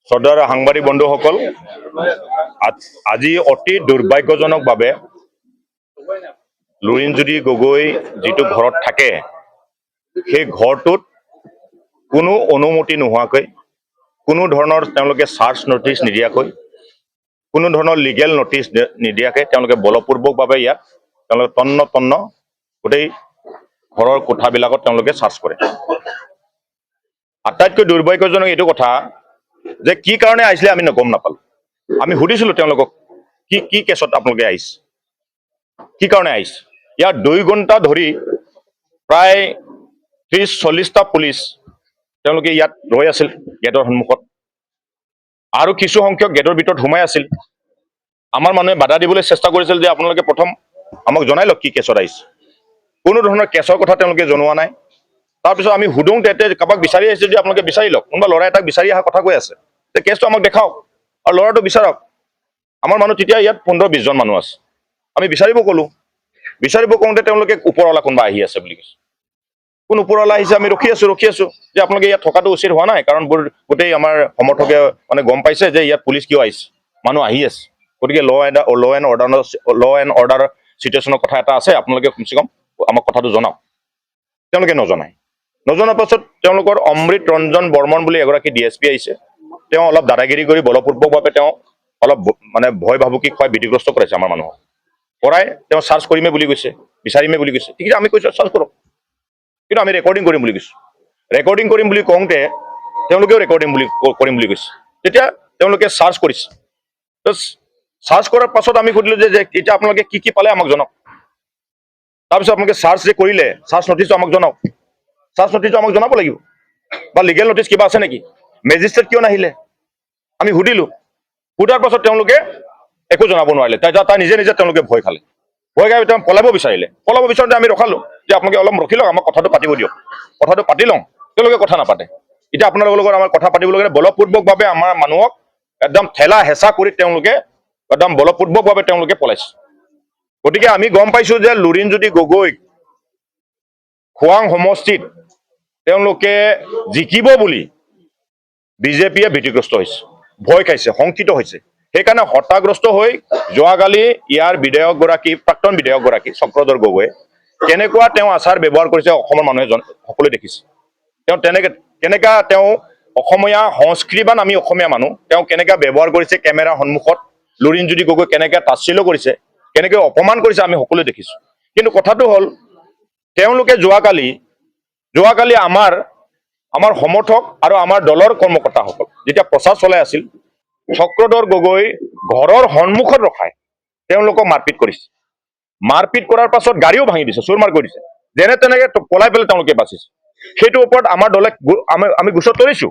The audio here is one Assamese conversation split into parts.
শ্ৰদ্ধাৰ সাংবাদিক বন্ধুসকল, আজি অতি দুৰ্ভাগ্যজনকভাৱে লুৰিণজ্যোতি গগৈ যিটো ঘৰত থাকে সেই ঘৰটোত কোনো অনুমতি নোহোৱাকৈ, কোনো ধৰণৰ তেওঁলোকে চাৰ্জ নটিচ নিদিয়াকৈ, কোনো ধৰণৰ লিগেল নটিচ নিদিয়াকৈ তেওঁলোকে বলপূৰ্বকভাৱে ইয়াত তেওঁলোকে তন্ন গোটেই ঘৰৰ কোঠাবিলাকত তেওঁলোকে চাৰ্জ কৰে। আটাইতকৈ দুৰ্ভাগ্যজনক এইটো কথা যে কি কাৰণে আহিছিলে আমি গম নাপালো। আমি সুধিছিলো তেওঁলোকক কি কি কেছত আপোনালোকে আহিছে, কি কাৰণে আহিছে। ইয়াত 2 ঘণ্টা ধৰি প্ৰায় 30-40টা পুলিচ তেওঁলোকে ইয়াত ৰৈ আছিল গেটৰ সন্মুখত, আৰু কিছু সংখ্যক গেটৰ ভিতৰত সোমাই আছিল। আমাৰ মানুহে বাধা দিবলৈ চেষ্টা কৰিছিল যে আপোনালোকে প্ৰথম আমাক জনাই লওক কি কেছত আহিছে। কোনো ধৰণৰ কেছৰ কথা তেওঁলোকে জনোৱা নাই। তাৰপিছত আমি সুধোঁ কাৰোবাক বিচাৰি আহিছে যদি আপোনালোকে বিচাৰি লওক, কোনোবা ল'ৰা এটাক বিচাৰি অহা কথা কৈ আছে, কেছটো আমাক দেখাওক আৰু ল'ৰাটো বিচাৰক। আমাৰ মানুহ তেতিয়া ইয়াত 15-20 জন মানুহ আছে। আমি বিচাৰিব ক'লো, বিচাৰিব কওঁতে তেওঁলোকে ওপৰৱালা কোনোবা আহি আছে বুলি কৈছে। কোন ওপৰৱালা আহিছে আমি ৰখি আছো যে আপোনালোকে ইয়াত থকাটো উচিত হোৱা নাই, কাৰণ গোটেই আমাৰ সমৰ্থকে মানে গম পাইছে যে ইয়াত পুলিচ কিয় আহিছে, মানুহ আহি আছে, গতিকে ল এণ্ড অৰ্ডাৰ চিটুৱেশ্যনৰ কথা এটা আছে, আপোনালোকে কমচে কম আমাক কথাটো জনাওক। তেওঁলোকে নজনাৰ পাছত তেওঁলোকৰ অমৃত ৰঞ্জন বৰ্মন বুলি এগৰাকী DSP আহিছে। তেওঁ অলপ দাদাগিৰি কৰি বলপূৰ্বকভাৱে তেওঁ অলপ মানে ভয় ভাবুকি খুৱাই ভীতিগ্ৰস্ত কৰাইছে আমাৰ মানুহক। কৰাই তেওঁ চাৰ্জ কৰিমে বুলি কৈছে, বিচাৰিমে বুলি কৈছে। ঠিক আছে, আমি কৈছো চাৰ্জ কৰক, কিন্তু আমি ৰেকৰ্ডিং কৰিম বুলি কৈছো। ৰেকৰ্ডিং কৰিম বুলি কওঁতে তেওঁলোকেও ৰেকৰ্ডিং কৰিম বুলি কৈছে। তেতিয়া তেওঁলোকে চাৰ্জ কৰিছে। চাৰ্জ কৰাৰ পাছত আমি সুধিলো যে এতিয়া আপোনালোকে কি কি পালে আমাক জনাওক। তাৰপিছত আপোনালোকে চাৰ্জ যে কৰিলে, চাৰ্জ নটিচটো আমাক জনাওক। চাৰ্জ নটিচটো আমাক জনাব লাগিব, বা লিগেল নটিচ কিবা আছে নেকি। মেজিষ্ট্ৰেট কিয় নাহিলে আমি সুধিলো। সোধাৰ পাছত তেওঁলোকে একো জনাব নোৱাৰিলে। তাই নিজে তেওঁলোকে ভয় খালে। ভয় খাই তেওঁ পলাব বিচাৰোঁতে আমি ৰখালো যে আপোনালোকে অলপ ৰখি লওক, আমাক কথাটো পাতিব দিয়ক, কথাটো পাতি লওঁ। তেওঁলোকে কথা নাপাতে। এতিয়া আপোনালোকৰ লগত আমাৰ কথা পাতিবলৈ বলপূৰ্বকভাৱে আমাৰ মানুহক একদম ঠেলা হেঁচা কৰি তেওঁলোকে একদম বলপূৰ্বকভাৱে তেওঁলোকে পলাইছে। গতিকে আমি গম পাইছো যে লুৰিণজ্যোতি গগৈক খোৱাং সমষ্টিত তেওঁলোকে জিকিব বুলি বিজেপিয়ে ভীতিগ্ৰস্ত হৈছে, ভয় খাইছে, শংকিত হৈছে। সেইকাৰণে হতাগ্ৰস্ত হৈ যোৱাকালি ইয়াৰ প্ৰাক্তন বিধায়কগৰাকী চক্ৰধৰ গগৈয়ে কেনেকুৱা তেওঁ আচাৰ ব্যৱহাৰ কৰিছে অসমৰ মানুহে সকলোৱে দেখিছে। কেনেকা তেওঁ অসমীয়া সংস্কৃতিবান আমি অসমীয়া মানুহ, তেওঁ কেনেকা ব্যৱহাৰ কৰিছে কেমেৰাৰ সন্মুখত, লুৰিণজ্যোতি গগৈ কেনেকে তাচ্ছিল্য কৰিছে, কেনেকে অপমান কৰিছে আমি সকলোৱে দেখিছো। কিন্তু কথাটো হ'ল তেওঁলোকে যোৱাকালি আমাৰ সমৰ্থক আৰু আমাৰ দলৰ কৰ্মকৰ্তাসকল যেতিয়া প্ৰচাৰ চলাই আছিল, চক্ৰধৰ গগৈ ঘৰৰ সন্মুখত ৰখাই তেওঁলোকক মাৰপিট কৰিছে। মাৰপিট কৰাৰ পাছত গাড়ীও ভাঙি দিছে, চুৰমাৰ কৰি দিছে। যেনে তেনেকে পলাই পেলাই তেওঁলোকে বাচিছে। সেইটোৰ ওপৰত আমাৰ দলে আমি গোচৰ তৰিছো।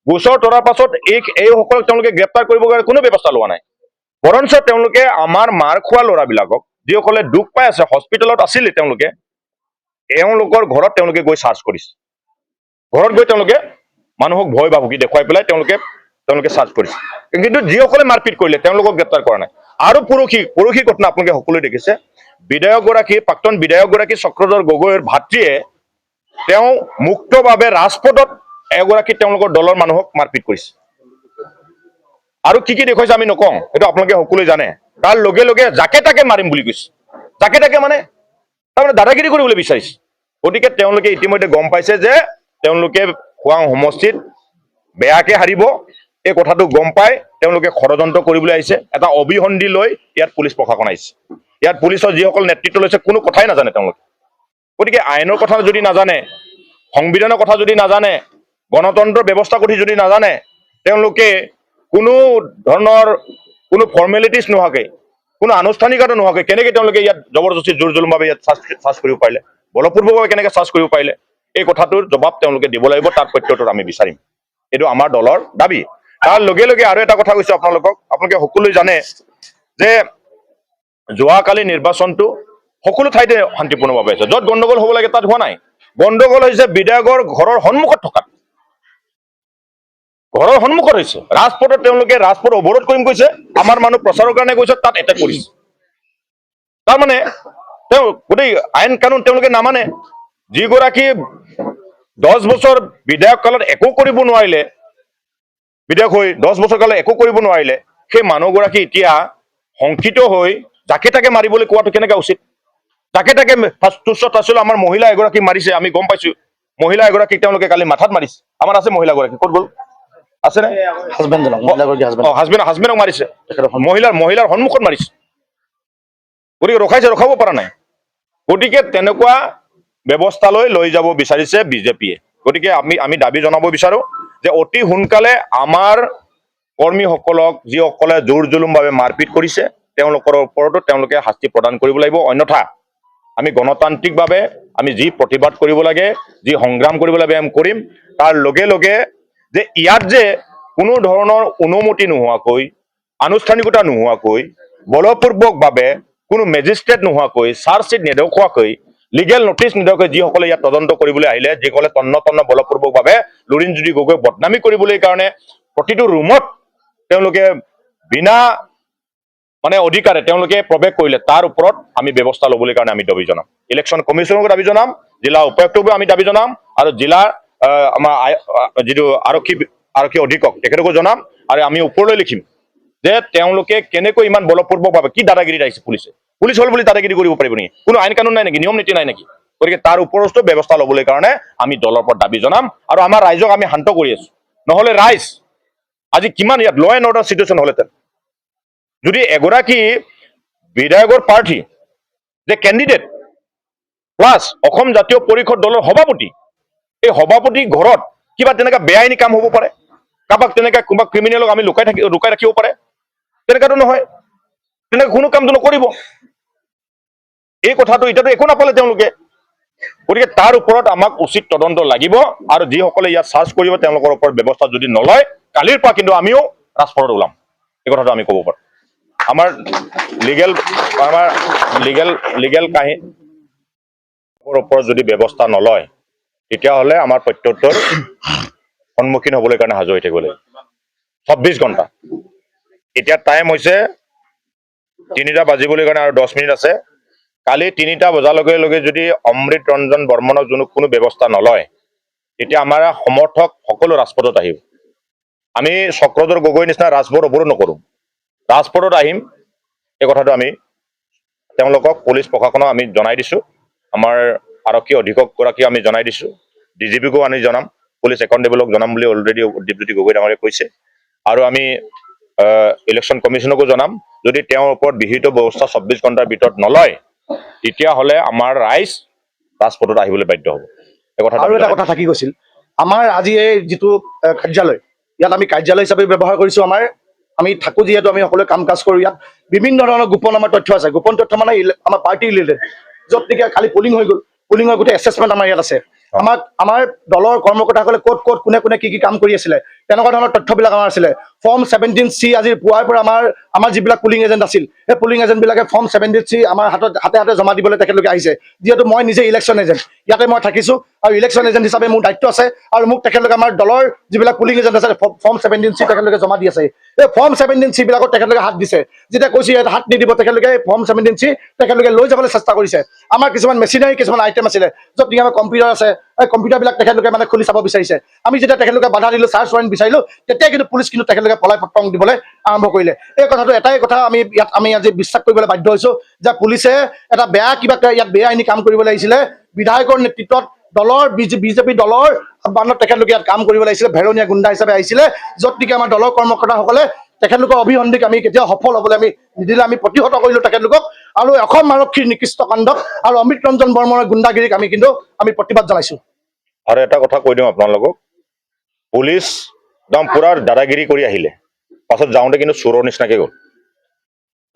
গোচৰ তৰাৰ পাছত এইসকলক তেওঁলোকে গ্ৰেপ্তাৰ কৰিবৰ কাৰণে কোনো ব্যৱস্থা লোৱা নাই। বৰঞ্চ তেওঁলোকে আমাৰ মাৰ খোৱা ল'ৰাবিলাকক, যিসকলে দুখ পাই আছে, হস্পিটেলত আছিলে, তেওঁলোকৰ ঘৰত তেওঁলোকে গৈ চাৰ্জ কৰিছে। ঘৰত গৈ তেওঁলোকে মানুহক ভয় ভাবুকি দেখুৱাই পেলাই তেওঁলোকে চাৰ্জ কৰিছে। কিন্তু যিসকলে মাৰপিট কৰিলে তেওঁলোকক গ্ৰেপ্তাৰ কৰা নাই। আৰু পৰহি ঘটনা আপোনালোকে সকলোৱে দেখিছে, প্ৰাক্তন বিধায়কগৰাকী চক্ৰধৰ গগৈৰ ভাতৃয়ে তেওঁ মুক্তভাৱে ৰাজপথত এগৰাকী তেওঁলোকৰ দলৰ মানুহক মাৰপিট কৰিছে। আৰু কি দেখুৱাইছে আমি নকওঁ, সেইটো আপোনালোকে সকলোৱে জানে। তাৰ লগে লগে যাকে তাকে মাৰিম বুলি কৈছে। যাকে তাকে মানে তাৰমানে দাদাগিৰি কৰিবলৈ বিচাৰিছে। গতিকে তেওঁলোকে ইতিমধ্যে গম পাইছে যে তেওঁলোকে খোৱাং সমষ্টিত বেয়াকে হাৰিব। এই কথাটো গম পাই তেওঁলোকে ষড়যন্ত্ৰ কৰিবলৈ আহিছে। এটা অভিসন্ধি লৈ ইয়াত পুলিচ প্ৰশাসন আহিছে। ইয়াত পুলিচৰ যিসকল নেতৃত্ব লৈছে কোনো কথাই নাজানে তেওঁলোকে। গতিকে আইনৰ কথা যদি নাজানে, সংবিধানৰ কথা যদি নাজানে, গণতন্ত্ৰ ব্যৱস্থা কৰি যদি নাজানে, তেওঁলোকে কোনো ধৰণৰ কোনো ফৰ্মেলিটিজ নোহোৱাকৈ, কোনো আনুষ্ঠানিকতা নোহোৱাকৈ কেনেকে তেওঁলোকে ইয়াত জবৰদস্তি জোৰ জুলুমভাৱে ইয়াত চাৰ্জ কৰিব পাৰিলে, বলপূৰ্বকভাৱে কেনেকে চাৰ্জ কৰিব পাৰিলে, এই কথাটোৰ জবাব তেওঁলোকে দিব লাগিব। তাৰ প্ৰত্যুত্তৰ আমি বিচাৰিম। এইটো আমাৰ দলৰ দাবী। তাৰ লগে লগে আৰু এটা কথা কৈছো আপোনালোকে সকলোৱে জানে যে যোৱাকালি নিৰ্বাচনটো সকলো ঠাইতে শান্তিপূৰ্ণভাৱে হৈছে। য'ত গণ্ডগোল হ'ব লাগে তাত হোৱা নাই। গণ্ডগোল হৈছে বিধায়কৰ ঘৰৰ সন্মুখত থকা, ঘৰৰ সন্মুখত হৈছে। ৰাজপথত তেওঁলোকে ৰাজপথ অৱৰোধ কৰিম কৈছে, আমাৰ মানুহ প্ৰচাৰৰ কাৰণে গৈছে, তাত এটেক কৰিছে। তাৰমানে তেওঁ গোটেই আইন কানুন তেওঁলোকে নামানে। যিগৰাকী 10 বছৰ বিধায়ক কালত একো কৰিব নোৱাৰিলে, বিধায়ক হৈ 10 বছৰ কালে একো কৰিব নোৱাৰিলে সেই মানুহগৰাকী এতিয়া শংকিত হৈ যাকে তাকে মাৰিবলৈ কোৱাটো কেনেকৈ উচিত যাকে তাকে তুচ্ছ তাচ্ছিল্য আমাৰ মহিলা এগৰাকী মাৰিছে আমি গম পাইছো মহিলা এগৰাকীক তেওঁলোকে কালি মাথাত মাৰিছে আমাৰ আছে মহিলা গৰাকী ক'ত গ'ল আছেনে হাজবেণ্ডক মাৰিছে মহিলাৰ সন্মুখত মাৰিছে গতিকে ৰখাব পৰা নাই গতিকে তেনেকুৱা ব্যৱস্থালৈ লৈ যাব বিচাৰিছে বিজেপিয়ে গতিকে আমি দাবী জনাব বিচাৰো যে অতি সোনকালে আমাৰ কৰ্মীসকলক যিসকলে জোৰ জুলুমভাৱে মাৰপিট কৰিছে তেওঁলোকৰ ওপৰতো তেওঁলোকে শাস্তি প্ৰদান কৰিব লাগিব অন্যথা আমি গণতান্ত্ৰিকভাৱে আমি যি প্ৰতিবাদ কৰিব লাগে যি সংগ্ৰাম কৰিব লাগে আমি কৰিম তাৰ লগে লগে যে ইয়াত যে কোনো ধৰণৰ অনুমতি নোহোৱাকৈ আনুষ্ঠানিকতা নোহোৱাকৈ বলপূৰ্বকভাৱে কোনো মেজিষ্ট্ৰেট নোহোৱাকৈ চাৰ্জশ্বিট নেদেখুৱাকৈ লিগেল নটিচ নিদিয়াকৈ যিসকলে ইয়াত তদন্ত কৰিবলৈ আহিলে যিসকলে তন্ন বলপূৰ্বকভাৱে লুৰিণজ্যোতি গগৈক বদনামী কৰিবলৈ কাৰণে প্ৰতিটো ৰুমত তেওঁলোকে বিনা অধিকাৰে তেওঁলোকে প্ৰৱেশ কৰিলে তাৰ ওপৰত আমি ব্যৱস্থা ল'বলৈ কাৰণে আমি দাবী জনাম ইলেকশ্যন কমিশ্যনকো দাবী জনাম জিলা উপায়ুক্তকো আমি দাবী জনাম আৰু জিলাৰ আমাৰ যিটো আৰক্ষী অধীক্ষক তেখেতকো জনাম আৰু আমি ওপৰলৈ লিখিম যে তেওঁলোকে কেনেকৈ ইমান বলপূৰ্বকভাৱে কি দাদাগিৰিত আহিছে পুলিচ হ'ল বুলি দাদাগিৰি কৰিব পাৰিব নেকি কোনো আইন কানুন নাই নেকি নিয়ম নীতি নাই নেকি গতিকে তাৰ ওপৰতো ব্যৱস্থা ল'বলৈ কাৰণে আমি দলৰ ওপৰত দাবী জনাম আৰু আমাৰ ৰাইজক আমি শান্ত কৰি আছো নহ'লে ৰাইজ আজি কিমান ইয়াত ল এণ্ড অৰ্ডাৰ চিটুৱেশ্যন হ'লেহেঁতেন যদি এগৰাকী বিধায়কৰ প্ৰাৰ্থী যে কেণ্ডিডেট প্লাছ অসম জাতীয় পৰিষদ দলৰ সভাপতি এই সভাপতি ঘৰত কিবা তেনেকুৱা বেআইনী কাম হ'ব পাৰে কাৰোবাক তেনেকৈ কোনোবা ক্ৰিমিনেলক আমি লুকাই ৰাখিব পাৰে তেনেকুৱাতো নহয় তেনেকৈ কোনো কামটো নকৰিব এই কথাটো এতিয়াতো একো নাপালে তেওঁলোকে গতিকে তাৰ ওপৰত আমাক উচিত তদন্ত লাগিব আৰু যিসকলে ইয়াত চাৰ্জ কৰিব তেওঁলোকৰ ওপৰত ব্যৱস্থা যদি নলয় কালিৰ পৰা কিন্তু আমিও ৰাজপথত ওলাম এই কথাটো আমি ক'ব পাৰোঁ আমাৰ লিগেল কাহিনীৰ ওপৰত যদি ব্যৱস্থা নলয় তেতিয়াহ'লে আমাৰ প্ৰত্যুত্তৰ সন্মুখীন হ'বলৈ কাৰণে সাজু হৈ থাকিব লাগিব 24 ঘণ্টা এতিয়া টাইম হৈছে 3টা বাজিবলৈ কাৰণে আৰু 10 মিনিট আছে কালি 3টা বজাৰ লগে যদি অমৃত ৰঞ্জন বৰ্মনক কোনো ব্যৱস্থা নলয় তেতিয়া আমাৰ সমৰ্থক সকলো ৰাজপথত আহিব আমি চক্ৰধৰ গগৈ নিচিনা ৰাজপথ অৱৰোধ নকৰোঁ ৰাজপথত আহিম এই কথাটো আমি তেওঁলোকক পুলিচ প্ৰশাসনক আমি জনাই দিছোঁ আমাৰ আৰক্ষী অধীক্ষকগৰাকীক আমি জনাই দিছোঁ ডিজিপিকো আমি জনাম পুলিচ একাউণ্টেবলক জনাম বুলি অলৰেডি দীপজ্যোতি গগৈ ডাঙৰীয়াই কৈছে আৰু আমি ইলেকশ্যন কমিশ্যনকো জনাম যদি তেওঁৰ ওপৰত বিহিত ব্যৱস্থা 24 ঘণ্টাৰ ভিতৰত নলয় তেতিয়াহ'লে আমাৰ ৰাইজ ৰাজপথত আহিবলৈ বাধ্য হ'ব এই কথা আৰু এটা কথা থাকি গৈছিল আমাৰ আজি এই যিটো কাৰ্যালয় ইয়াত আমি কাৰ্যালয় হিচাপে ব্যৱহাৰ কৰিছোঁ আমি থাকোঁ যিহেতু আমি সকলোৱে কাম কাজ কৰোঁ ইয়াত বিভিন্ন ধৰণৰ গোপন আমাৰ তথ্য আছে গোপন তথ্য মানে আমাৰ পাৰ্টি ৰিলেটেড য'ত নেকি খালি পুলিং হৈ গ'ল পুলিঙৰ গোটেই এছেছমেণ্ট আমাৰ ইয়াত আছে আমাৰ দলৰ কৰ্মকৰ্তাসকলে ক'ত কোনে কি কাম কৰি আছিলে তেনেকুৱা ধৰণৰ তথ্যবিলাক আমাৰ আছিলে ফৰ্ম 17C আজি পুৱাৰ পৰা আমাৰ যিবিলাক পুলিং এজেণ্ট আছিল সেই পুলিং এজেণ্টবিলাকে ফৰ্ম 17C আমাৰ হাতে জমা দিবলৈ তেখেতলোকে আহিছে যিহেতু মই নিজে ইলেকশ্যন এজেণ্ট ইয়াতে মই থাকিছোঁ আৰু ইলেকশ্যন এজেণ্ট হিচাপে মোৰ দায়িত্ব আছে আৰু মোক তেখেতলোকে আমাৰ দলৰ যিবিলাক পুলিং এজেণ্ট আছে ফৰ্ম 17C তেখেতলোকে জমা দি আছে এই ফৰ্ম 17C বিলাকত তেখেতলোকে হাত দিছে যেতিয়া কৈছে ইয়াত হাত নিদিব তেখেতলোকে ফৰ্ম 17C তেখেতলোকে লৈ যাবলৈ চেষ্টা কৰিছে আমাৰ কিছুমান মেচিনাৰী কিছুমান আইটেম আছিলে য'ত নেকি আমাৰ কম্পিউটাৰ আছে এই কম্পিউটাৰবিলাক তেখেতলোকে খুলি চাব বিচাৰিছে আমি যেতিয়া তেখেতলোকে বাধা দিলোঁ চাৰ্চ ৱাৰেণ্ট বিচাৰিলোঁ তেতিয়া কিন্তু পুলিচ কিন্তু তেখেতলোকে পলাই পতং দিবলৈ আৰম্ভ কৰিলে এই কথাটো এটাই কথা আমি আজি বিশ্বাস কৰিবলৈ বাধ্য হৈছোঁ যে পুলিচে এটা বেয়া কিবা ইয়াত বেআইনী কাম কৰিবলৈ আহিছিলে বিধায়কৰ নেতৃত্বত দলৰ বিজেপি দলৰ আহ্বানত তেখেতলোকে ইয়াত কাম কৰিব লাগিছিলে ভেৰনীয়া গুণ্ডা হিচাপে আহিছিলে য'ত নেকি আমাৰ দলৰ কৰ্মকৰ্তাসকলে তেখেতলোকৰ অভিসন্ধিক আমি কেতিয়াও সফল হ'বলৈ আমি নিদিলে আমি প্ৰতিহত কৰিলোঁ তেখেতলোকক আৰু অসম আৰক্ষীৰ নিকৃষ্ট কাণ্ডক আৰু অমৃত ৰঞ্জন বৰ্মনৰ গুণ্ডাগিৰিক আমি প্ৰতিবাদ জনাইছোঁ আৰু এটা কথা কৈ দিওঁ আপোনালোকক পুলিচ একদম পুৰা দাদাগিৰি কৰি আহিলে পাছত যাওঁতে কিন্তু চোৰৰ নিচিনাকৈ গ'ল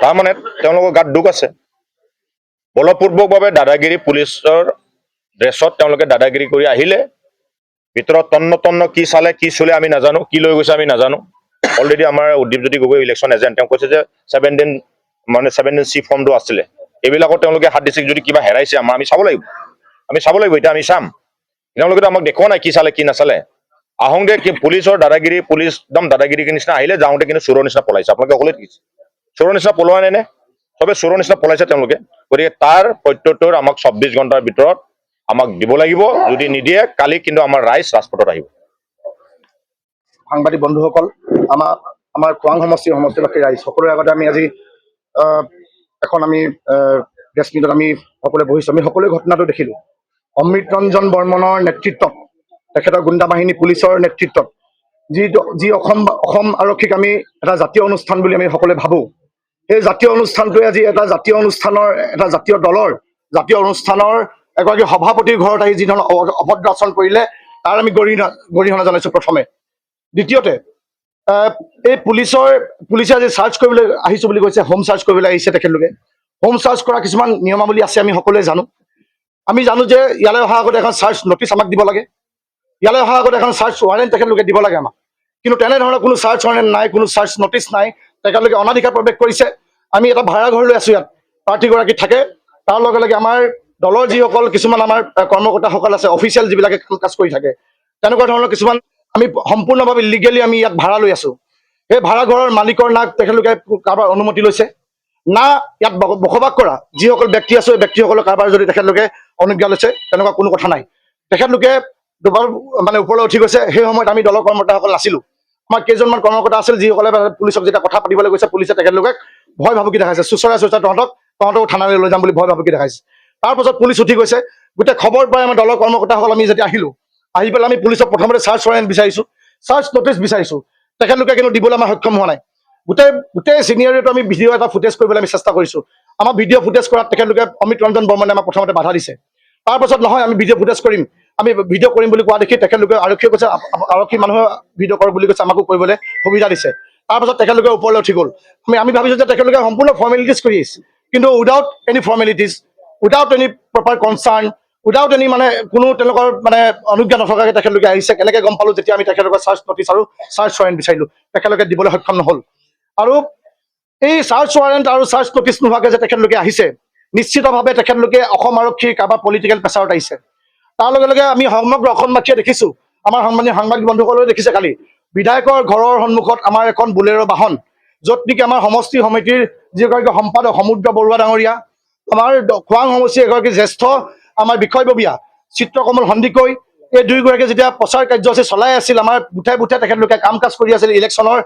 তাৰমানে তেওঁলোকৰ গাত দুখ আছে বলপূৰ্বকভাৱে দাদাগিৰি পুলিচৰ ড্ৰেছত তেওঁলোকে দাদাগিৰি কৰি আহিলে ভিতৰত তন্ন কি চালে কি চলে আমি নাজানো কি লৈ গৈছে আমি নাজানো অলৰেডি আমাৰ দীপজ্যোতি গগৈ ইলেকশ্যন এজেণ্ট তেওঁ কৈছে যে 17C ফৰ্মটো আছিলে এইবিলাকত তেওঁলোকে হাত দিছে যদি কিবা হেৰাইছে আমি চাব লাগিব এতিয়া আমি চাম তেওঁলোকেতো আমাক দেখুওৱা নাই কি চালে কি নাচালে আহোঁতে কি পুলিচৰ দাদাগিৰি পুলিচ একদম দাদাগিৰি নিচিনা আহিলে যাওঁতে কিন্তু চোৰৰ নিচিনা পলাইছে আপোনালোকে অকলে দেখিছে চোৰৰ নিচিনা পলোৱা নাই নে চবে চোৰৰ নিচিনা পলাইছে তেওঁলোকে গতিকে তাৰ প্ৰত্যুত্তৰ আমাক 24 ঘণ্টাৰ ভিতৰত আমাক দিব লাগিব যদি নিদিয়ে কালি কিন্তু আমাৰ ৰাইজ ৰাজপথত আহিব সাংবাদিক বন্ধুসকল, আমাৰ খোৱাং সমষ্টিবাসী ৰাইজ সকলোৰে আগতে আমি আজি এখন আমি প্ৰেছ মিটত আমি সকলোৱে বহিছোঁ। আমি সকলোৱে ঘটনাটো দেখিলোঁ। অমৃত ৰঞ্জন বৰ্মনৰ নেতৃত্বত, তেখেতৰ গুণ্ডা বাহিনী পুলিচৰ নেতৃত্বত যি অসম আৰক্ষীক আমি এটা জাতীয় অনুষ্ঠান বুলি আমি সকলোৱে ভাবোঁ, সেই জাতীয় অনুষ্ঠানটোৱে আজি এটা জাতীয় অনুষ্ঠানৰ এগৰাকী সভাপতিৰ ঘৰত আহি যিধৰণৰ অভদ্ৰ আচৰণ কৰিলে তাৰ আমি গৰিহণা জনাইছোঁ প্ৰথমে। দ্বিতীয়তে, এই পুলিচে আজি চাৰ্চ কৰিবলৈ আহিছোঁ বুলি কৈছে, হোম চাৰ্চ কৰিবলৈ আহিছে তেখেতলোকে। হোম চাৰ্চ কৰা কিছুমান নিয়মাৱলী আছে, আমি সকলোৱে জানো। আমি জানো যে ইয়ালৈ অহাৰ আগতে এখন চাৰ্চ নটিচ আমাক দিব লাগে, ইয়ালৈ অহাৰ আগতে এখন চাৰ্চ ৱাৰেণ্ট তেখেতলোকে দিব লাগে আমাক। কিন্তু তেনেধৰণৰ কোনো চাৰ্চ ৱাৰেণ্ট নাই, কোনো চাৰ্চ নটিচ নাই। তেখেতলোকে অনাধিকাৰ প্ৰৱেশ কৰিছে। আমি এটা ভাড়া ঘৰ লৈ আছোঁ, ইয়াত প্ৰাৰ্থীগৰাকী থাকে। তাৰ লগে লগে আমাৰ দলৰ যিসকল কিছুমান আমাৰ কৰ্মকৰ্তাসকল আছে, অফিচিয়েল যিবিলাকে কাম কাজ কৰি থাকে, তেনেকুৱা ধৰণৰ কিছুমান আমি সম্পূৰ্ণভাৱে লিগেলি আমি ইয়াত ভাড়া লৈ আছোঁ। সেই ভাড়া ঘৰৰ মালিকৰ না তেখেতলোকে কাৰোবাৰ অনুমতি লৈছে, না ইয়াত বসবাস কৰা যিসকল ব্যক্তি আছে, সেই ব্যক্তিসকলৰ কাৰোবাৰ যদি তেখেতলোকে অনুজ্ঞা লৈছে, তেনেকুৱা কোনো কথা নাই। তেখেতলোকে দুবাৰ ওপৰলৈ উঠি গৈছে। সেই সময়ত আমি দলৰ কৰ্মকৰ্তাসকল নাছিলোঁ। আমাৰ কেইজনমান কৰ্মকৰ্তা আছিল যিসকলে পুলিচক যেতিয়া কথা পাতিবলৈ গৈছে, পুলিচে তেখেতলোকে ভয় ভাবুকি দেখাইছে, চুচৰাই তহঁতক থানালৈ লৈ যাম বুলি ভয় ভাবুকি দেখাইছে। তাৰপাছত পুলিচ উঠি গৈছে। গোটেই খবৰ পাই আমাৰ দলৰ কৰ্মকৰ্তাসকল আমি যেতিয়া আহিলোঁ, আহি পেলাই আমি পুলিচক প্ৰথমতে চাৰ্চ ৱাৰেণ্ট বিচাৰিছোঁ, চাৰ্চ নটিচ বিচাৰিছোঁ। তেখেতলোকে কিন্তু দিবলৈ আমাৰ সক্ষম হোৱা নাই। গোটেই চিনিয়ৰিটো আমি ভিডিঅ' এটা ফুটেজ কৰিবলৈ আমি চেষ্টা কৰিছোঁ। আমাৰ ভিডিঅ' ফুটেজ কৰাত তেখেতলোকে অমৃত ৰঞ্জন বৰ্মনে আমাক প্ৰথমতে বাধা দিছে। তাৰপাছত নহয়, আমি ভিডিঅ' ফুটেজ কৰিম, আমি ভিডিঅ' কৰিম বুলি কোৱা দেখি তেখেতলোকে আৰক্ষীয়ে কৈছে, আৰক্ষী মানুহে ভিডিঅ' কৰক বুলি কৈছে, আমাকো কৰিবলৈ সুবিধা দিছে। তাৰপাছত তেখেতলোকে ওপৰলৈ উঠি গ'ল। আমি ভাবিছোঁ যে তেখেতলোকে সম্পূৰ্ণ ফৰ্মেলিটিজ কৰি আহিছে, কিন্তু without any formalities, without any proper concerned, without any কোনো তেওঁলোকৰ অনুজ্ঞা নথকাকৈ তেখেতলোকে আহিছে। কেনেকৈ গম পালোঁ? যেতিয়া আমি তেখেতলোকৰ চাৰ্চ নটিচ আৰু চাৰ্চ ৱাৰেণ্ট বিচাৰিলোঁ, তেখেতলোকে দিবলৈ সক্ষম নহ'ল। আৰু এই চাৰ্চ ৱাৰেণ্ট আৰু চাৰ্চ নটিচ নোহোৱাকৈ যে তেখেতলোকে আহিছে, নিশ্চিতভাৱে তেখেতলোকে অসম আৰক্ষীৰ কাৰোবাৰ পলিটিকেল প্ৰেছাৰত আহিছে। তাৰ লগে লগে আমি সমগ্ৰ অসমবাসীয়ে দেখিছোঁ, আমাৰ সাংবাদিক বন্ধুসকলেও দেখিছে, কালি বিধায়কৰ ঘৰৰ সন্মুখত আমাৰ এখন বুলেৰো বাহন, য'ত নেকি আমাৰ সমষ্টি সমিতিৰ যিগৰাকী সম্পাদক সমুদ্ৰ বৰুৱা ডাঙৰীয়া, আমাৰ খোৱাং সমষ্টিৰ এগৰাকী জ্যেষ্ঠ আমাৰ বিষয়ববীয়া চিত্ৰকমল সন্দিকৈ, এই দুয়োগৰাকীয়ে যেতিয়া প্ৰচাৰ কাৰ্যসূচী চলাই আছিল, আমাৰ বুথে বুথে তেখেতলোকে কাম কাজ কৰি আছিল, ইলেকশ্যনৰ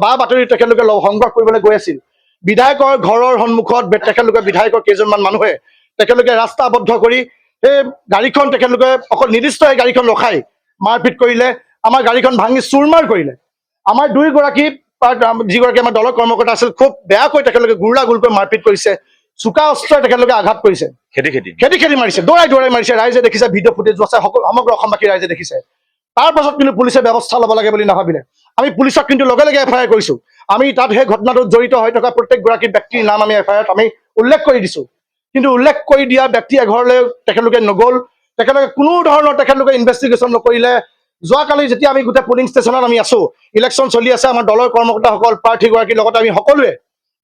বা বাতৰি তেখেতলোকে সংগ্ৰহ কৰিবলৈ গৈ আছিল। বিধায়কৰ ঘৰৰ সন্মুখত তেখেতলোকে বিধায়কৰ কেইজনমান মানুহে তেখেতলোকে ৰাস্তা আবদ্ধ কৰি সেই গাড়ীখন তেখেতলোকে অকল নিৰ্দিষ্ট এই গাড়ীখন ৰখাই মাৰপিট কৰিলে, আমাৰ গাড়ীখন ভাঙি চুৰমাৰ কৰিলে। আমাৰ দুয়োগৰাকী যিগৰাকী আমাৰ দলৰ কৰ্মকৰ্তা আছিল, খুব বেয়াকৈ তেখেতলোকে গুলীয়াগুলীকৈ মাৰপিট কৰিছে, চোকা অস্ত্ৰৰে তেখেতলোকে আঘাত কৰিছে, খেদি মাৰিছে, দৌৰাই মাৰিছে। ৰাইজে দেখিছে, ভিডিঅ' ফুটেজো আছে, সমগ্ৰ অসমবাসী ৰাইজে দেখিছে। তাৰ পাছত কিন্তু পুলিচে ব্যৱস্থা ল'ব লাগে বুলি নাভাবিলে। আমি পুলিচক কিন্তু লগে লগে FIR কৰিছোঁ। আমি তাত সেই ঘটনাটোত জড়িত হৈ থকা প্ৰত্যেকগৰাকী ব্যক্তিৰ নাম আমি FIRত আমি উল্লেখ কৰি দিছোঁ। কিন্তু উল্লেখ কৰি দিয়া ব্যক্তি এঘৰলৈ তেখেতলোকে নগ'ল, তেখেতলোকে কোনো ধৰণৰ তেখেতলোকে ইনভেষ্টিগেশ্যন নকৰিলে। যোৱাকালি যেতিয়া আমি গোটেই পুলিং ষ্টেচনত আমি আছোঁ, ইলেকশ্যন চলি আছে, আমাৰ দলৰ কৰ্মকৰ্তাসকল প্ৰাৰ্থীগৰাকীৰ লগতে আমি সকলোৱে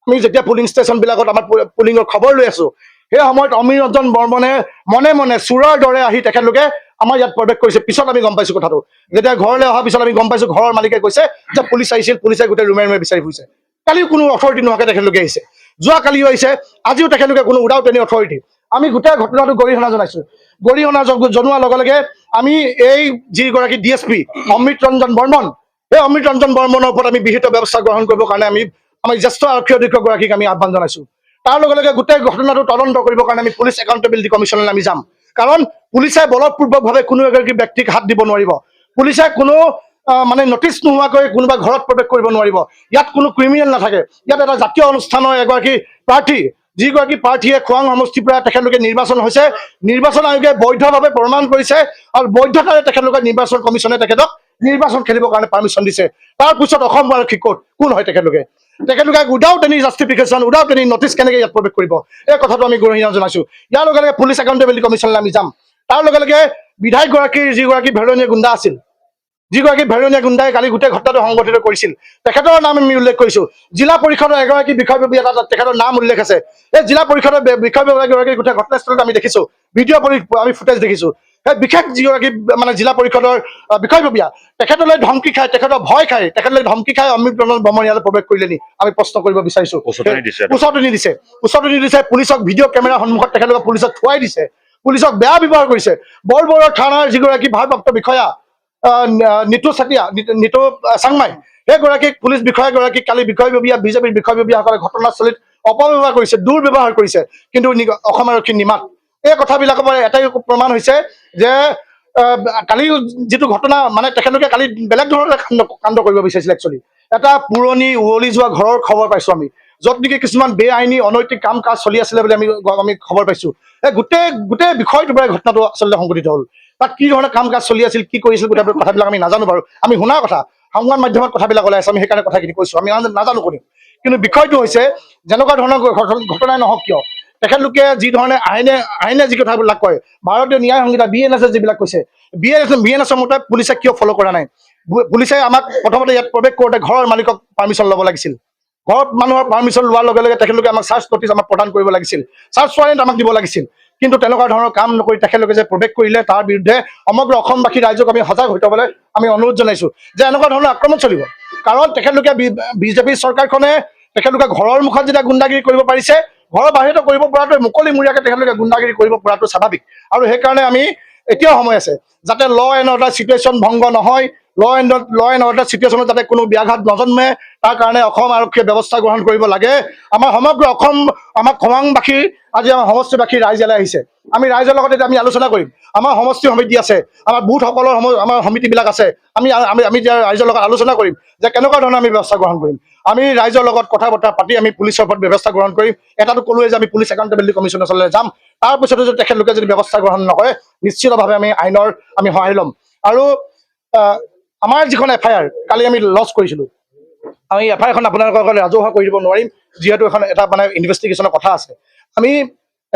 আমি যেতিয়া পুলিং ষ্টেচনবিলাকত আমাৰ পুলিঙৰ খবৰ লৈ আছোঁ, সেই সময়ত অমৃত ৰঞ্জন বৰ্মনে মনে মনে চোৰৰ দৰে আহি তেখেতলোকে আমাৰ ইয়াত প্ৰৱেশ কৰিছে। পিছত আমি গম পাইছোঁ কথাটো, যেতিয়া ঘৰলৈ অহাৰ পিছত আমি গম পাইছোঁ, ঘৰৰ মালিকে কৈছে যে পুলিচ আহিছিল, পুলিচে গোটেই ৰুমে বিচাৰি ফুৰিছে। কালিও কোনো অথৰিটি নোহোৱাকৈ তেখেতলোকে আহিছে, যোৱাকালিও আহিছে, আজিও তেখেতলোকে কোনো উইদাউট এনি অথৰিটি। আমি গোটেই ঘটনাটো গৰিহণা জনাইছোঁ। গৰিহণা জনোৱাৰ লগে লগে আমি এই যিগৰাকী DSP অমৃত ৰঞ্জন বৰ্মন, এই অমৃত ৰঞ্জন বৰ্মনৰ ওপৰত আমি বিহিত ব্যৱস্থা গ্ৰহণ কৰিবৰ কাৰণে আমাৰ জ্যেষ্ঠ আৰক্ষী অধীক্ষকগৰাকীক আমি আহ্বান জনাইছোঁ। তাৰ লগে লগে গোটেই ঘটনাটো তদন্ত কৰিবৰ কাৰণে আমি পুলিচ একাউণ্টেবিলিটি কমিশ্যনলৈ আমি যাম। কাৰণ পুলিচে বলপূৰ্বকভাৱে কোনো এগৰাকী ব্যক্তিক হাত দিব নোৱাৰিব। পুলিচে কোনো নটিচ নোহোৱাকৈ কোনোবা ঘৰত প্ৰৱেশ কৰিব নোৱাৰিব। ইয়াত কোনো ক্ৰিমিনেল নাথাকে। ইয়াত এটা জাতীয় অনুষ্ঠানৰ এগৰাকী প্ৰাৰ্থী, যিগৰাকী প্ৰাৰ্থীয়ে খোৱাং সমষ্টিৰ পৰা তেখেতলোকে নিৰ্বাচন হৈছে, নিৰ্বাচন আয়োগে বৈধভাৱে প্ৰমাণ কৰিছে আৰু বৈধতাৰে তেখেতলোকে নিৰ্বাচন কমিশ্যনে তেখেতক নিৰ্বাচন খেলিবৰ কাৰণে পাৰ্মিশ্যন দিছে। তাৰপিছত অসম আৰক্ষী কোন হয়? তেখেতলোকে without any justification, without any notice কেনেকৈ ইয়াত প্ৰৱেশ কৰিব? এই কথাটো আমি গৰিহণা জনাইছোঁ। ইয়াৰ লগে লগে পুলিচ একাউণ্টেবিলিটি কমিশ্যনলৈ আমি যাম। তাৰ লগে লগে বিধায়কগৰাকীৰ যিগৰাকী ভেৰণীয়া গুণ্ডা আছিল, যিগৰাকী ভেৰণীয়া গুণ্ডাই কালি গোটেই ঘটনাটো সংঘটিত কৰিছিল, তেখেতৰ নাম আমি উল্লেখ কৰিছোঁ। জিলা পৰিষদৰ এগৰাকী বিষয়ববী এটা তেখেতৰ নাম উল্লেখ আছে। এই জিলা পৰিষদৰ বিষয়ববীগৰাকী গোটেই ঘটনাস্থলত আমি দেখিছোঁ, ভিডিঅ' আমি ফুটেজ দেখিছোঁ। সেই বিশেষ যিগৰাকী জিলা পৰিষদৰ বিষয়ববীয়া, তেখেতলৈ ধমকি খাই, তেখেতৰ ভয় খাই, তেখেতলৈ ধমকি খাই অমৃত ৰঞ্জন বৰ্মন ইয়ালৈ প্ৰৱেশ কৰিলে নি? আমি প্ৰশ্ন কৰিব বিচাৰিছোঁ। উচতনি দিছে, পুলিচক ভিডিঅ' কেমেৰাৰ সন্মুখত তেখেতলোকে পুলিচক থুৱাই দিছে, পুলিচক বেয়া ব্যৱহাৰ কৰিছে। বৰবৰুৱা থানাৰ যিগৰাকী ভাৰপ্ৰাপ্ত বিষয়া নিতু চেতিয়া নিতু চাংমাই সেইগৰাকীক পুলিচ বিষয়াগৰাকীক কালি বিষয়ববীয়া বিজেপিৰ বিষয়ববীয়াসকলে ঘটনাস্থলীত অপব্যৱহাৰ কৰিছে, দুৰ্ব্যৱহাৰ কৰিছে, কিন্তু অসম আৰক্ষীৰ নিমাত। এই কথাবিলাকৰ পৰা এটাই প্ৰমাণ হৈছে যে কালি যিটো ঘটনা মানে তেখেতলোকে কালি বেলেগ ধৰণে কাণ্ড কৰিব বিচাৰিছিল। একচুৱেলি এটা পুৰণি উৱলি যোৱা ঘৰৰ খবৰ পাইছো আমি, য'ত নেকি কিছুমান বেআইনী অনৈতিক কাম কাজ চলি আছিলে বুলি আমি খবৰ পাইছো। এই গোটেই বিষয়টোৰ পৰাই ঘটনাটো আচলতে সংঘটিত হ'ল। তাত কি ধৰণে কাম কাজ চলি আছিল, কি কৰিছিল, গোটেই কথাবিলাক আমি নাজানো বাৰু। আমি শুনা কথা, সংবাদ মাধ্যমত কথাবিলাক ওলাই আছে, আমি সেইকাৰণে কথাখিনি কৈছো, আমি নাজানো কোনেও। কিন্তু বিষয়টো হৈছে যেনেকুৱা ধৰণৰ ঘটনাই নহওক কিয়, তেখেতলোকে যি ধৰণে আইনে যি কথাবিলাক কয়, ভাৰতীয় ন্যায় সংহিতা BNS যিবিলাক কৈছে, BNSৰ মতে পুলিচে কিয় ফ'ল' কৰা নাই? পুলিচে আমাক প্ৰথমতে ইয়াত প্ৰৱেশ কৰোঁতে ঘৰৰ মালিকক পাৰ্মিশ্যন ল'ব লাগিছিল। ঘৰত মানুহৰ পাৰ্মিশ্যন লোৱাৰ লগে লগে তেখেতলোকে আমাক চাৰ্চ নটিচ আমাক প্ৰদান কৰিব লাগিছিল, চাৰ্চ ৱাৰেণ্ট আমাক দিব লাগিছিল। কিন্তু তেনেকুৱা ধৰণৰ কাম নকৰি তেখেতলোকে যে প্ৰৱেশ কৰিলে, তাৰ বিৰুদ্ধে সমগ্ৰ অসমবাসী ৰাইজক আমি সজাগ হৈ থ'বলৈ আমি অনুৰোধ জনাইছো যে এনেকুৱা ধৰণৰ আক্ৰমণ চলিব। কাৰণ তেখেতলোকে বিজেপি চৰকাৰখনে তেখেতলোকে ঘৰৰ মুখত যেতিয়া গুণ্ডাগিৰি কৰিব পাৰিছে, ঘৰৰ বাহিৰতো কৰিব পৰাটো, মুকলিমূৰীয়াকৈ তেখেতলোকে গুণ্ডাগিৰি কৰিব পৰাটো স্বাভাৱিক। আৰু সেইকাৰণে আমি এতিয়াও সময় আছে যাতে ল এণ্ড অৰ্ডাৰ চিটুৱেশ্যন ভংগ নহয়, ল এণ্ড অৰ্ডাৰ চিটুৱেশ্যনত যাতে কোনো ব্যাঘাত নজন্মে, তাৰ কাৰণে অসম আৰক্ষীয়ে ব্যৱস্থা গ্ৰহণ কৰিব লাগে। আমাৰ সমগ্ৰ অসম, আমাৰ খৱাংবাসী, আজি আমাৰ সমষ্টিবাসী ৰাইজ ইয়ালৈ আহিছে। আমি ৰাইজৰ লগত এতিয়া আমি আলোচনা কৰিম। আমাৰ সমষ্টি সমিতি আছে, আমাৰ বুথসকলৰ আমাৰ সমিতিবিলাক আছে, আমি এতিয়া ৰাইজৰ লগত আলোচনা কৰিম যে কেনেকুৱা ধৰণৰ আমি ব্যৱস্থা গ্ৰহণ কৰিম। আমি ৰাইজৰ লগত কথা বতৰা পাতি আমি পুলিচৰ ওপৰত ব্যৱস্থা গ্ৰহণ কৰিম। এটাটো ক'লোৱে যে আমি পুলিচ একাউণ্টেবিলিটি কমিশ্যনৰ ওচৰলৈ যাম, তাৰপিছতো যদি তেখেতলোকে যদি ব্যৱস্থা গ্ৰহণ নকৰে, নিশ্চিতভাৱে আমি আইনৰ আমি সহায় ল'ম। আৰু আমাৰ যিখন FIR কালি আমি লঞ্চ কৰিছিলোঁ, আমি FIR এখন আপোনালোকৰ কাৰণে ৰাজহুৱা কৰি দিব নোৱাৰিম, যিহেতু এখন এটা মানে ইনভেষ্টিগেশ্যনৰ কথা আছে। আমি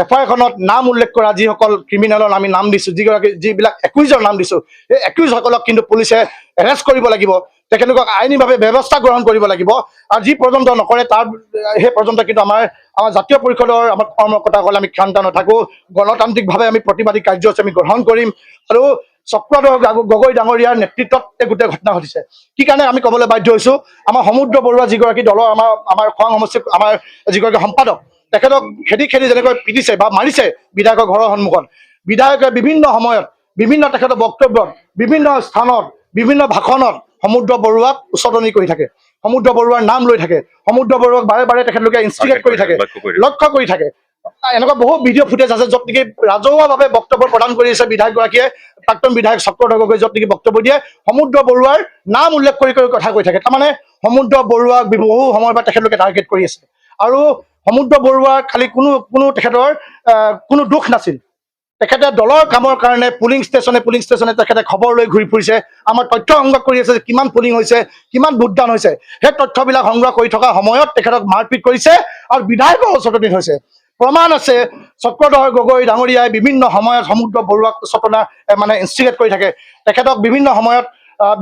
FIR খনত নাম উল্লেখ কৰা যিসকল ক্ৰিমিনেলৰ আমি নাম দিছোঁ, যিবিলাক একুইজৰ নাম দিছোঁ, সেই একুইজসকলক কিন্তু পুলিচে এৰেষ্ট কৰিব লাগিব, তেখেতলোকক আইনীভাৱে ব্যৱস্থা গ্ৰহণ কৰিব লাগিব। আৰু যি পৰ্যন্ত নকৰে সেই পৰ্যন্ত কিন্তু আমাৰ জাতীয় পৰিষদৰ আমাৰ কৰ্মকৰ্তাসকলে আমি ক্ষান্ত নাথাকোঁ। গণতান্ত্ৰিকভাৱে আমি প্ৰতিবাদী কাৰ্যসূচী আমি গ্ৰহণ কৰিম। আৰু চক্ৰধৰ গগৈ ডাঙৰীয়াৰ নেতৃত্বত এই গোটেই ঘটনা ঘটিছে। কি কাৰণে আমি ক'বলৈ বাধ্য হৈছোঁ, আমাৰ সমুদ্ৰ বৰুৱা যিগৰাকী দলৰ আমাৰ খোৱাং সমষ্টিৰ আমাৰ যিগৰাকী সম্পাদক, তেখেতক খেদি যেনেকৈ পিটিছে বা মাৰিছে বিধায়কৰ ঘৰৰ সন্মুখত, বিধায়কে বিভিন্ন সময়ত বিভিন্ন তেখেতৰ বক্তব্যত বিভিন্ন স্থানত বিভিন্ন ভাষণত সমুদ্ৰ বৰুৱাক উচতনি কৰি থাকে, সমুদ্ৰ বৰুৱাৰ নাম লৈ থাকে, সমুদ্ৰ বৰুৱাক বাৰে বাৰে তেখেতলোকে ইনষ্টিগেট কৰি থাকে, লক্ষ্য কৰি থাকে। এনেকুৱা বহু ভিডিঅ' ফুটেজ আছে য'ত নেকি ৰাজহুৱাভাৱে বক্তব্য প্ৰদান কৰি আছে বিধায়কগৰাকীয়ে, প্ৰাক্তন বিধায়ক চক্ৰধৰ গগৈ, য'ত নেকি বক্তব্য দিয়ে সমুদ্ৰ বৰুৱাৰ নাম উল্লেখ কৰি কথা কৈ থাকে। তাৰমানে সমুদ্ৰ বৰুৱাক বহু সময়ৰ পৰা তেখেতলোকে টাৰ্গেট কৰি আছে। আৰু সমুদ্ৰ বৰুৱাৰ খালি কোনো তেখেতৰ কোনো দোষ নাছিল। তেখেতে দলৰ কামৰ কাৰণে পুলিং ষ্টেচনে তেখেতে খবৰ লৈ ঘূৰি ফুৰিছে, আমাৰ তথ্য সংগ্ৰহ কৰি আছে যে কিমান পুলিং হৈছে, কিমান ভোটদান হৈছে। সেই তথ্যবিলাক সংগ্ৰহ কৰি থকা সময়ত তেখেতক মাৰপিট কৰিছে আৰু বিধায়কৰ উচতনিত হৈছে। প্ৰমাণ আছে, চক্ৰধৰ গগৈ ডাঙৰীয়াই বিভিন্ন সময়ত সমুদ্ৰ বৰুৱাক উচতনা মানে ইনষ্টিগেট কৰি থাকে, তেখেতক বিভিন্ন সময়ত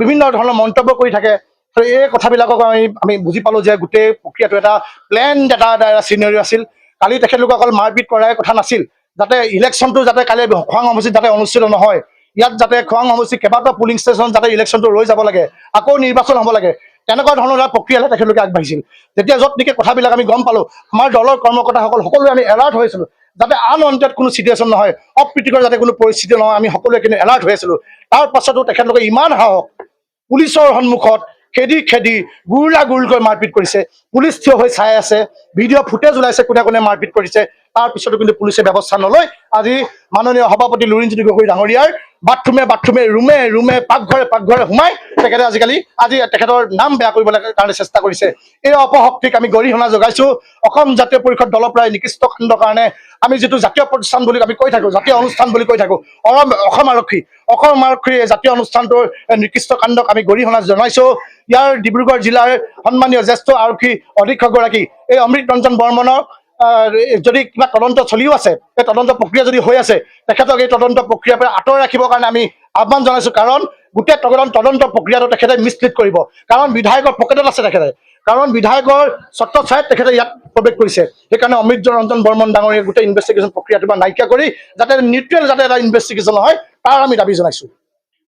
বিভিন্ন ধৰণৰ মন্তব্য কৰি থাকে। আৰু এই কথাবিলাকক আমি বুজি পালোঁ যে গোটেই প্ৰক্ৰিয়াটো এটা প্লেন এটা চিনেৰিঅ' আছিল। কালি তেখেতলোকে অকল মাৰপিট কৰাই কথা নাছিল, যাতে ইলেকশ্যনটো যাতে কালি খোৱাং সমষ্টিত যাতে অনুষ্ঠিত নহয়, ইয়াত যাতে খোৱাং সমষ্টিত কেইবাটাও পুলিং ষ্টেচন যাতে ইলেকশ্যনটো ৰৈ যাব লাগে, আকৌ নিৰ্বাচন হ'ব লাগে, তেনেকুৱা ধৰণৰ এটা প্ৰক্ৰিয়ালৈ তেখেতলোকে আগবাঢ়িছিল। যেতিয়া য'ত নেকি কথাবিলাক আমি গম পালোঁ, আমাৰ দলৰ কৰ্মকৰ্তাসকল সকলোৱে আমি এলাৰ্ট হৈ আছিলোঁ যাতে আনৱান্টেড কোনো চিটুৱেশ্যন নহয়, অপ্ৰীতিকৰ যাতে কোনো পৰিস্থিতি নহয়, আমি সকলোৱে কিন্তু এলাৰ্ট হৈ আছিলোঁ। তাৰ পাছতো তেখেতলোকে ইমান সাহস, পুলিচৰ সন্মুখত খেদি গুৰকৈ মাৰপিট কৰিছে। পুলিচ থিয় হৈ চাই আছে, ভিডিঅ' ফুটেজ ওলাইছে কোনে কোনে মাৰপিট কৰিছে। তাৰ পিছতো কিন্তু পুলিচে ব্যৱস্থা নলয়। আজি মাননীয় সভাপতি লুৰিণজ্যোতি গগৈ ডাঙৰীয়াৰ বাথৰুমে ৰুমে পাকঘৰে সোমাই তেখেতে আজি তেখেতৰ নাম বেয়া কৰিবলৈ কাৰণে চেষ্টা কৰিছে। এই অপশক্তিক আমি গৰিহণা জগাইছোঁ। অসম জাতীয় পৰিষদ দলৰ পৰাই নিকৃষ্ট কাণ্ডৰ কাৰণে আমি যিটো জাতীয় প্ৰতিষ্ঠান বুলি আমি কৈ থাকোঁ, জাতীয় অনুষ্ঠান বুলি কৈ থাকোঁ, অসম আৰক্ষীৰ জাতীয় অনুষ্ঠানটোৰ নিকৃষ্ট কাণ্ডক আমি গৰিহণা জনাইছোঁ। ইয়াৰ ডিব্ৰুগড় জিলাৰ সন্মানীয় জ্যেষ্ঠ আৰক্ষী অধীক্ষকগৰাকী এই অমৃত ৰঞ্জন বৰ্মনক যদি কিবা তদন্ত চলিও আছে, এই তদন্ত প্ৰক্ৰিয়া যদি হৈ আছে, তেখেতক এই তদন্ত প্ৰক্ৰিয়াৰ পৰা আঁতৰাই ৰাখিবৰ কাৰণে আমি আহ্বান জনাইছোঁ। কাৰণ গোটেই তদন্ত প্ৰক্ৰিয়াটো তেখেতে মিছলিড কৰিব, কাৰণ বিধায়কৰ পকেটত আছে তেখেতে, কাৰণ বিধায়কৰ ছত্ৰছায়াত তেখেতে ইয়াত প্ৰৱেশ কৰিছে। সেইকাৰণে অমৃত ৰঞ্জন বৰ্মন ডাঙৰীয়া গোটেই ইনভেষ্টিগেশ্যন প্ৰক্ৰিয়াটো নাইকিয়া কৰি যাতে নিউট্ৰেল যাতে এটা ইনভেষ্টিগেশ্যন হয়, তাৰ আমি দাবী জনাইছোঁ।